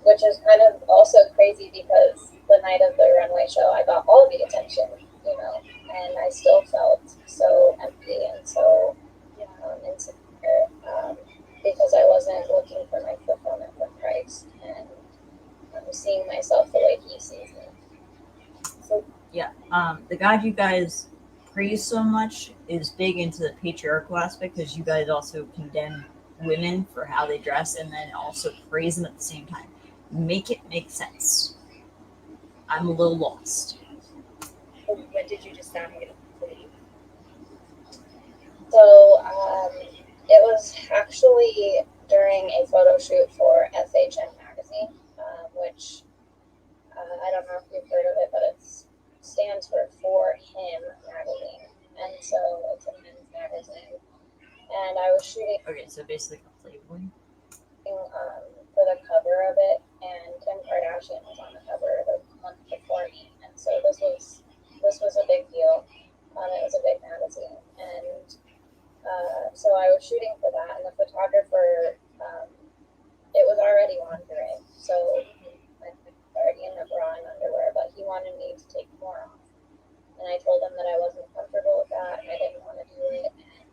which is kind of also crazy because the night of the runway show, I got all the attention, and I still felt so empty and so insecure because I wasn't looking for my fulfillment from Christ and seeing myself the way He sees me. So yeah, the God you guys praise so much is big into the patriarchal aspect because you guys also condemn women for how they dress and then also praise them at the same time. Make it make sense. I'm a little lost. When did you decide to leave? So it was actually during a photo shoot for SHM magazine, which I don't know if you've heard of it, but it stands for Him magazine, and so it's a men's magazine. And I was shooting. Okay, so basically a Playboy. For the cover of it, and Kim Kardashian was on the cover the month before me, and so this was a big deal. It was a big magazine, and so I was shooting for that, and the photographer, it was already lingerie, so I was already in a bra and underwear, but he wanted me to take more off. And I told him that I wasn't comfortable with that and I didn't want to do it. And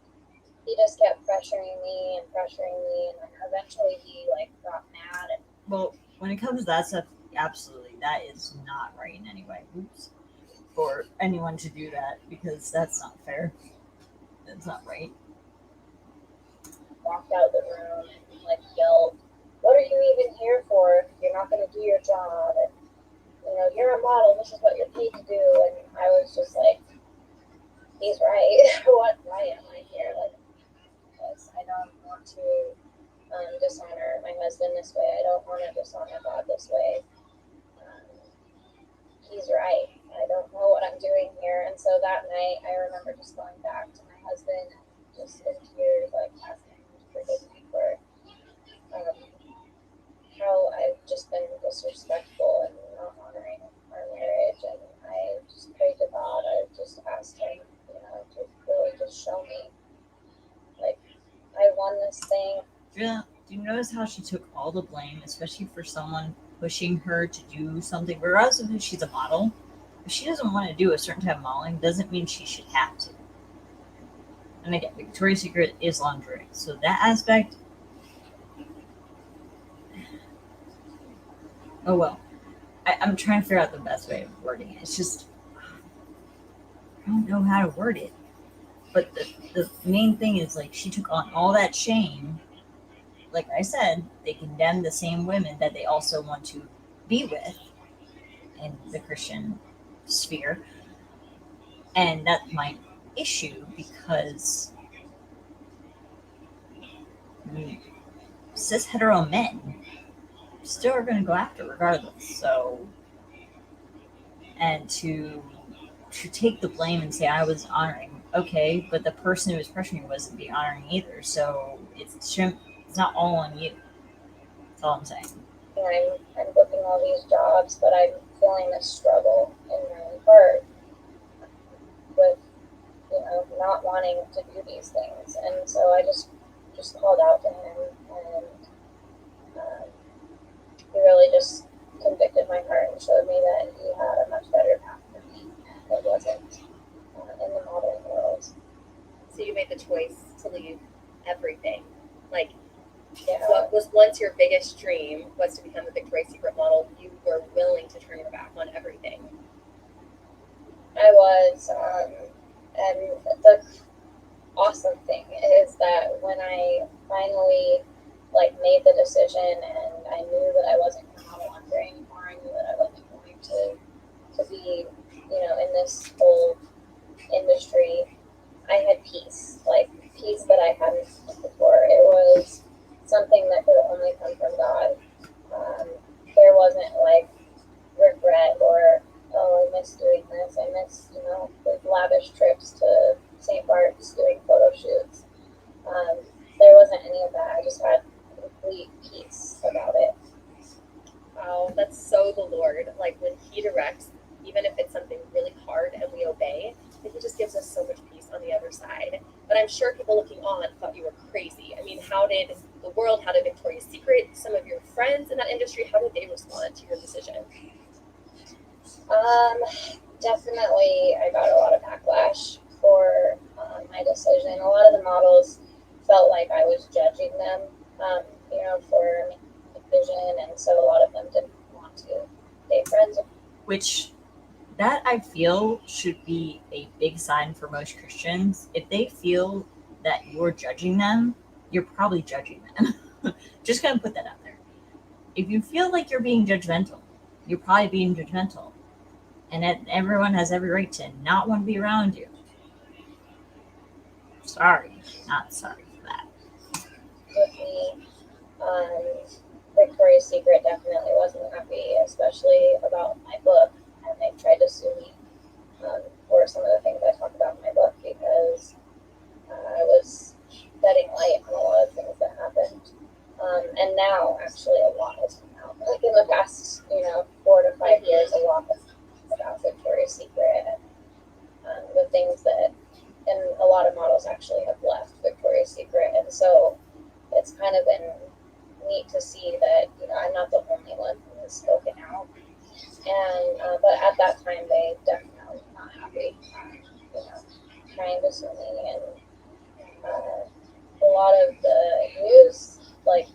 he just kept pressuring me, and then eventually he like got mad. And Well, when it comes to that stuff, absolutely, that is not right in any way. Oops. For anyone to do that, because that's not fair. That's not right. walked out of the room and like yelled, "What are you even here for? You're not going to do your job. And you're a model. This is what you're paid to do." And I was just like, he's right. Why am I here? Like, because I don't want to dishonor my husband this way. I don't want to dishonor God this way. Um, he's right. I don't know what I'm doing here. And so that night, I remember just going back to my husband and just in tears, like asking him to forgive me for how I've just been disrespectful and not honoring our marriage. And I just prayed to God. I just asked him, to really just show me, like, I won this thing. Yeah. Do you notice how she took all the blame, especially for someone pushing her to do something? Regardless of if she's a model, if she doesn't want to do a certain type of modeling, doesn't mean she should have to. And again, Victoria's Secret is lingerie, so that aspect. Oh well. I'm trying to figure out the best way of wording it. It's just I don't know how to word it. But the main thing is like she took on all that shame. Like I said, they condemn the same women that they also want to be with in the Christian sphere. And that's my issue because cis hetero men still are going to go after regardless. So, and to take the blame and say I was honoring, okay, but the person who was pressuring you wasn't being honoring either. So it's not all on you. That's all I'm saying. I'm booking all these jobs, but I'm feeling this struggle in my heart with, not wanting to do these things. And so I just called out to him, and he really just convicted my heart and showed me that he had a much better path for me, and it wasn't in the modeling world. So you made the choice to leave everything. Like, Yeah. what was once your biggest dream was to become a Victoria's Secret model. You were willing to turn your back on everything. I was, and the awesome thing is that when I finally made the decision and I knew that I wasn't going to model lingerie anymore, I knew that I wasn't going to be, in this whole industry, I had peace, peace that I hadn't had before. It was something that could only come from God. There wasn't regret or, oh, I miss doing this. I miss, the lavish trips to St. Bart's doing photo shoots. There wasn't any of that. I just had complete peace about it. Wow, that's so the Lord. Like when He directs, even if it's something really hard and we obey, then He just gives us so much peace on the other side. But I'm sure people looking on thought you were crazy. I mean, how did the world, how did Victoria's Secret, some of your friends in that industry, how did they respond to your decision? Definitely I got a lot of backlash for my decision. A lot of the models felt like I was judging them, for my vision, and so a lot of them didn't want to stay friends. Which that I feel should be a big sign for most Christians. If they feel that you're judging them, you're probably judging them. Just gonna put that out there. If you feel like you're being judgmental, you're probably being judgmental. And everyone has every right to not want to be around you. Sorry, not sorry for that. With me, Victoria's Secret definitely wasn't happy, especially about my book, and they tried to sue me for some of the things I talk about in my book because I was shedding light on a lot of things that happened. And now, actually, a lot has come out. In the past, 4 to 5 years, a lot has about Victoria's Secret and the things that, and a lot of models actually have left Victoria's Secret, and so it's kind of been neat to see that I'm not the only one who has spoken out. And but at that time, they definitely not happy. Trying to sue me, and a lot of the news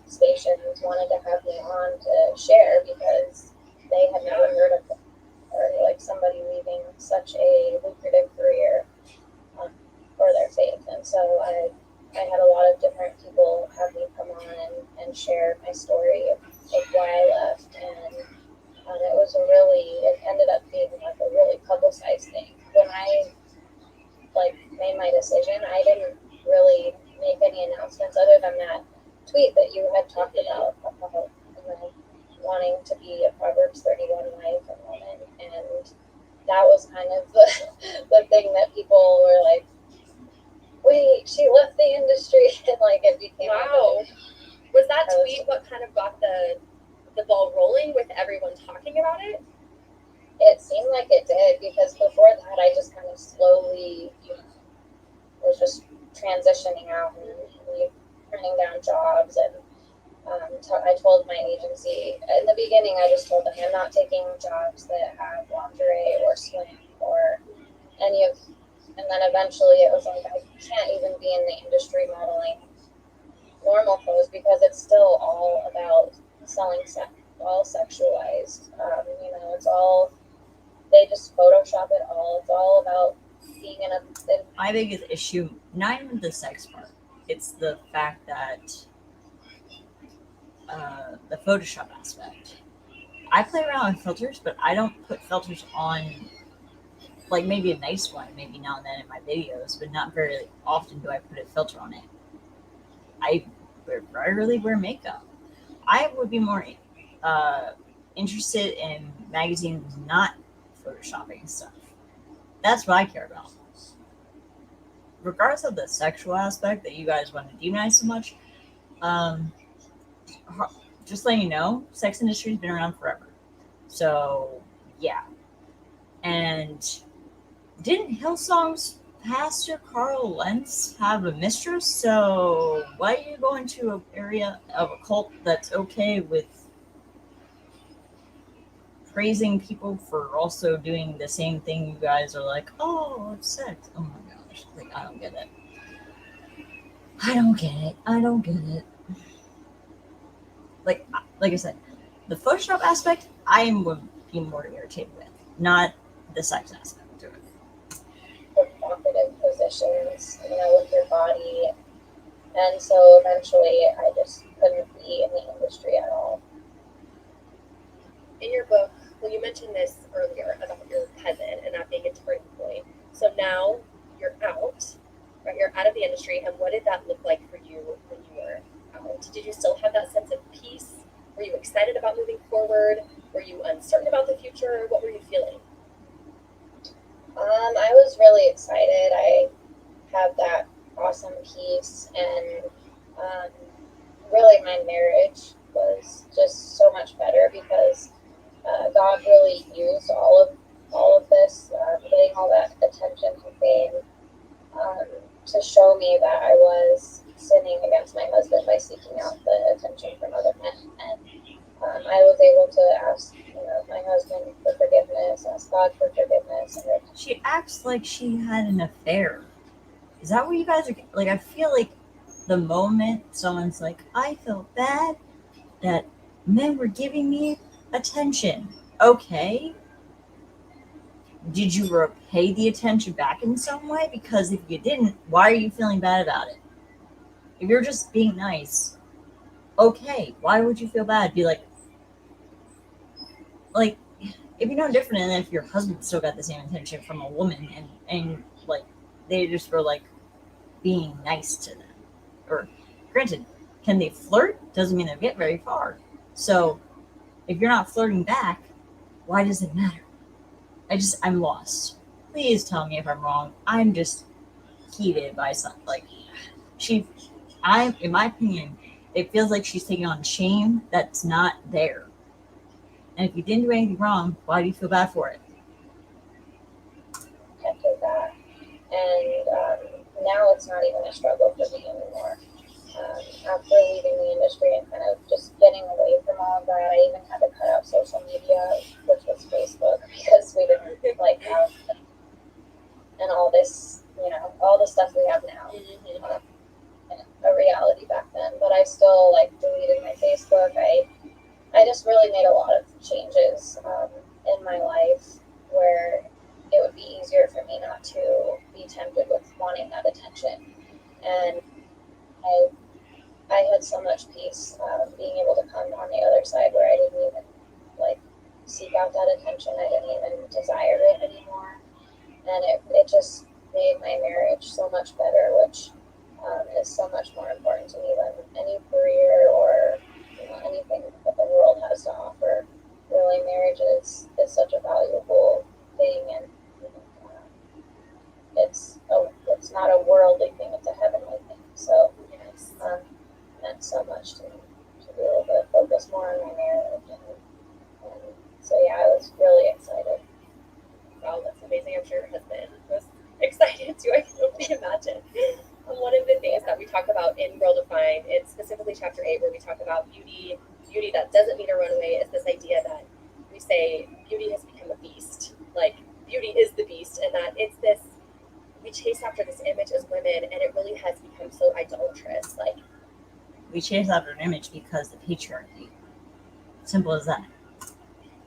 stations wanted to have me on to share because they had never heard of somebody leaving such a lucrative career for their faith. And so I had a lot of different people have me come on and share my story of why I left, and it ended up being a really publicized thing. When I made my decision, I didn't really make any announcements other than that tweet that you had talked about wanting to be a Proverbs 31 wife and woman, and that was kind of the thing that people were like, wait, she left the industry, and it became Wow. Was that tweet what kind of got the ball rolling with everyone talking about it? It seemed like it did, because before that I just kind of slowly was just transitioning out and turning down jobs, and I told my agency in the beginning, I just told them I'm not taking jobs that have lingerie or swim or any of, and then eventually it was like, I can't even be in the industry modeling normal clothes because it's still all about selling sex, all sexualized. It's all, they just Photoshop it all. It's all about being in a. My biggest issue, not even the sex part, it's the fact that the Photoshop aspect. I play around with filters, but I don't put filters on, maybe a nice one, maybe now and then in my videos, but not very often do I put a filter on it. I rarely wear makeup. I would be more interested in magazines not photoshopping stuff. That's what I care about. Regardless of the sexual aspect that you guys want to demonize so much, just letting you know, sex industry has been around forever. So, yeah. And didn't Hillsong's pastor Carl Lentz have a mistress? So why are you going to an area of a cult that's okay with praising people for also doing the same thing? You guys are like, oh, it's sex. Oh my gosh. I don't get it. I don't get it. Like I said, the Photoshop aspect, I would be more irritated with, not the sex aspect to it. Provocative positions, with your body. And so eventually I just couldn't be in the industry at all. In your book, well, you mentioned this earlier about your cousin and that being a turning point. So now you're out, right? You're out of the industry. And what did that look like for you when you were out? Did you still have that sense of peace? Were you excited about moving forward? Were you uncertain about the future? What were you feeling? I was really excited. I had that awesome peace, and really my marriage was just so much better because God really used all of this, getting all that attention and fame, to show me that I was sinning against my husband by seeking out the attention from other men. And I was able to ask, my husband for forgiveness, ask God for forgiveness. And she acts like she had an affair. Is that what you guys are like? I feel like the moment someone's like, I felt bad that men were giving me attention. Okay. Did you repay the attention back in some way? Because if you didn't, why are you feeling bad about it? If you're just being nice, okay, why would you feel bad? Be like, if you're no different than if your husband still got the same attention from a woman and they just were being nice to them. Or granted, can they flirt? Doesn't mean they'll get very far. So if you're not flirting back, why does it matter? I'm lost. Please tell me if I'm wrong. I'm just heated by something. In my opinion, it feels like she's taking on shame that's not there. And if you didn't do anything wrong, why do you feel bad for it? I did that. And now it's not even a struggle for me anymore. After leaving the industry and kind of just getting away from all of that, I even had to cut out social media, which was Facebook. all this, all the stuff we have now. A reality back then, but I still like deleted my Facebook. I just really made a lot of changes in my life where it would be easier for me not to be tempted with wanting that attention. And I had so much peace being able to come on the other side where I didn't even like seek out that attention. I didn't even desire it anymore, and it just made my marriage so much better, which is so much more important to me than any career or anything that the world has to offer. Really, marriage is such a valuable thing, and it's not a worldly thing; it's a heavenly thing. So, meant so much to me to be able to focus more on my marriage, and so yeah, I was really excited. Wow, that's amazing. I'm sure your husband was excited too. I can only imagine. One of the things that we talk about in Girl Defined, it's specifically chapter 8, where we talk about beauty that doesn't mean a runaway, is this idea that we say beauty has become a beast. Like, beauty is the beast, and that it's this, we chase after this image as women, and it really has become so idolatrous. Like, we chase after an image because the patriarchy. Simple as that.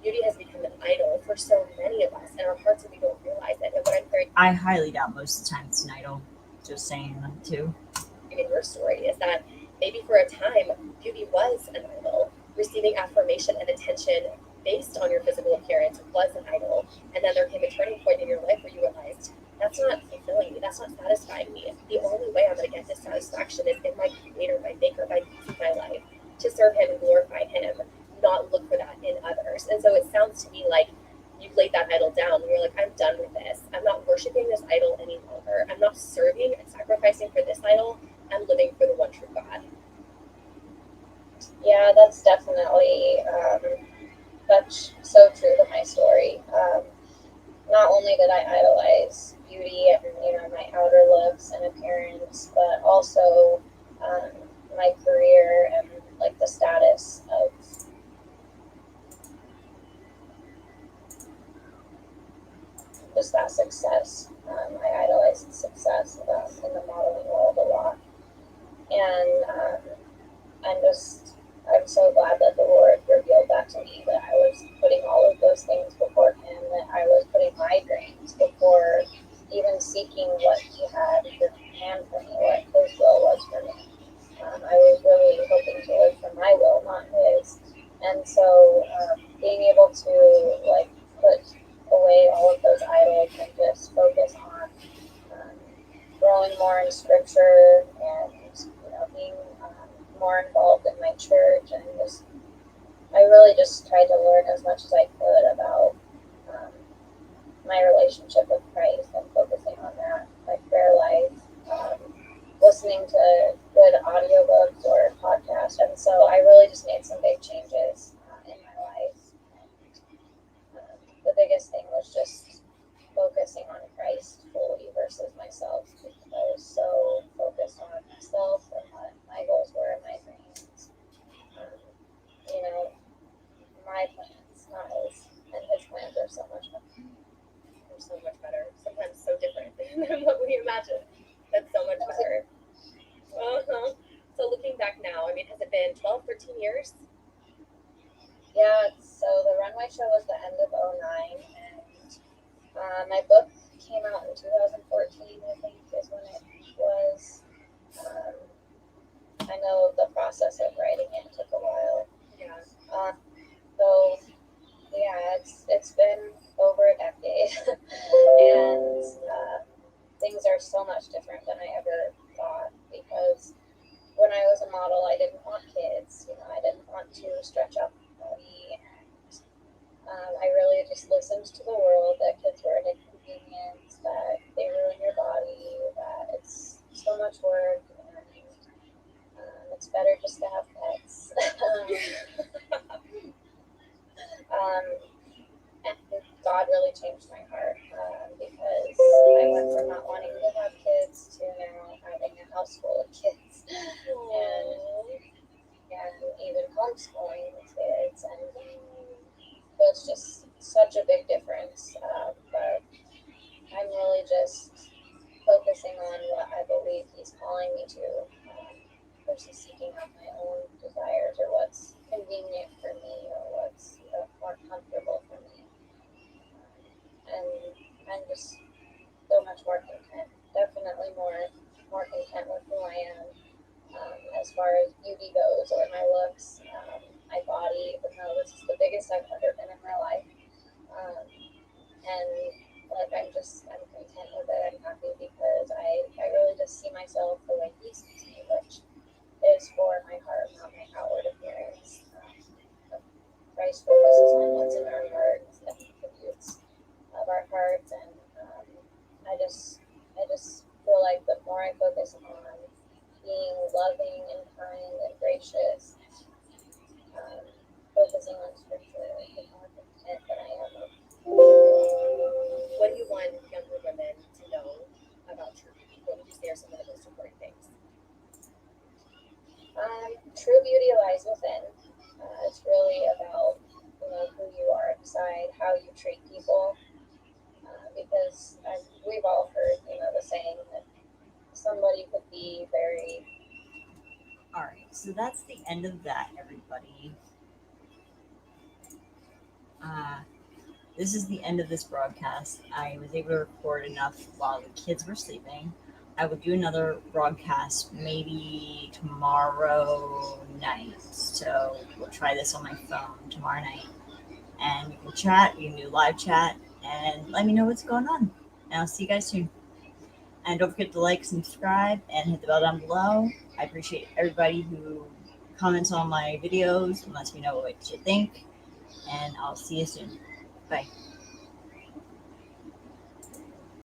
Beauty has become an idol for so many of us, and our hearts, and we don't realize it. And what I'm hearing, I highly doubt most of the time it's an idol. Just saying that too. in your story is that maybe for a time, beauty was an idol. Receiving affirmation and attention based on your physical appearance was an idol. And then there came a turning point in your life where you realized, that's not fulfilling me, that's not satisfying me. The only way I'm going to get this satisfaction is in my Creator, my Maker, by using my life to serve Him and glorify Him, not look for that in others. And so it sounds to me like you've laid that idol down. You're like, I'm done with this. I'm not worshiping this idol any longer. I'm not serving and sacrificing for this idol. I'm living for the one true God. Yeah, that's definitely that's so true to my story. Not only did I idolize beauty and my outer looks and appearance, but also my career and like the status of just that success. I idolized success in the modeling world a lot, and I'm so glad that the Lord revealed that to me, that I was putting all of those things before Him, that I was putting my dreams before even seeking what He had planned for me, what His will was for me. I was really hoping to live for my will, not His. And so being able to like put away all of those idols and just focus on growing more in Scripture and being more involved in my church, and I really just tried to learn as much as I could about my relationship with Christ and focusing on that, my prayer life, listening to good audiobooks or podcasts. And so I really just made some big changes in my life. And the biggest thing was just focusing on Christ fully versus myself, because I was so focused on myself and what my goals were and my dreams. My plans, not His, and His plans are so much better. They're so much better. Sometimes so different than what we imagine. That's so much better. Uh-huh. So looking back now, I mean, has it been 12, 13 years? Yeah, so the runway show was the end of '09, and my book came out in 2014, I think, is when it was. I know the process of writing it took a while. Yeah. So yeah, it's been over a decade, and things are so much different than I ever thought, because when I was a model, I didn't want kids. I didn't want to stretch out my body, and I really just listened to the world that kids were an inconvenience, that they ruin your body, that it's so much work, and it's better just to have pets. And God really changed my heart, because I went from not wanting to have kids to now having a house full of kids, and even homeschooling the kids, and so it's just such a big difference. But I'm really just focusing on what I believe He's calling me to, versus seeking out my own desires or what's convenient for me or what's more comfortable for me. And I'm just so much more content. Definitely more content with who I am, as far as beauty goes or my looks, my body. Even though this is the biggest I've ever been in my life, and like I'm content with it. I'm happy because I really just see myself the way He sees me, which is for my heart, not my outward appearance. Christ focuses on what's in our hearts and attributes of our hearts, and I just feel like the more I focus on being loving and kind and gracious, focusing on scripture, the more content that I am. What do you want younger women to know about true beauty? What would you say are some of the most important things? True beauty lies within. It's really about who you are inside, how you treat people, because we've all heard the saying that somebody could be very. All right, so that's the end of that, everybody. This is the end of this broadcast. I was able to record enough while the kids were sleeping. I will do another broadcast maybe tomorrow night. So we'll try this on my phone tomorrow night. And we can chat, we can do live chat, and let me know what's going on. And I'll see you guys soon. And don't forget to like, subscribe, and hit the bell down below. I appreciate everybody who comments on my videos and lets me know what you think. And I'll see you soon. Bye.